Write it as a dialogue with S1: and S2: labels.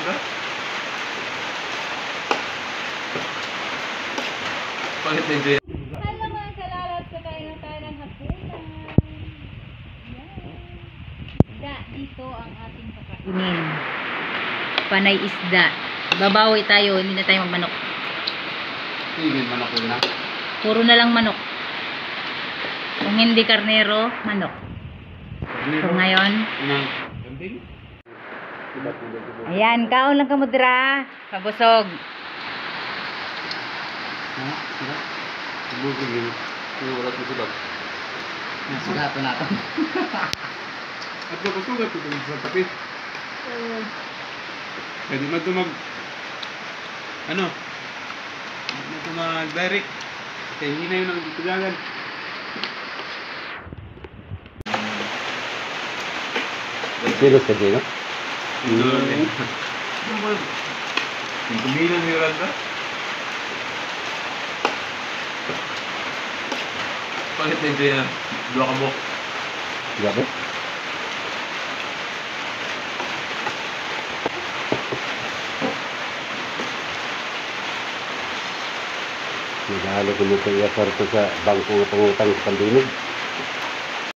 S1: Miranda? Bakit hindi?
S2: Hello mga kalalat, kakain na tayo ng hapunan. Yan. Isda, dito ang ating kakainin. Panay isda. Babawi tayo, hindi na tayo magmanok.
S1: Hindi manok yun na.
S2: Puro na lang manok. Kung hindi karnero, manok. So ngayon,
S1: Kambing?
S2: ayan, kaon lang kamudra. Pabusog.
S1: Ha? Sila? Bugog yun. Sinulat mo sila.
S3: Nasulatan natin.
S1: At kapasugat ito sa tapit. Pwede man ito ano? Pwede man ito mag-direct. Kaya hindi na yun ang tugagan.
S3: Kilos ka dito?
S1: Ito lang din. Yung kumilan ni Miranda? Bakit hindi yan? Dua ka buhok.
S3: Gabi? Nagahalo ko nito iya sa bangko ng pangutang sa Pandinog.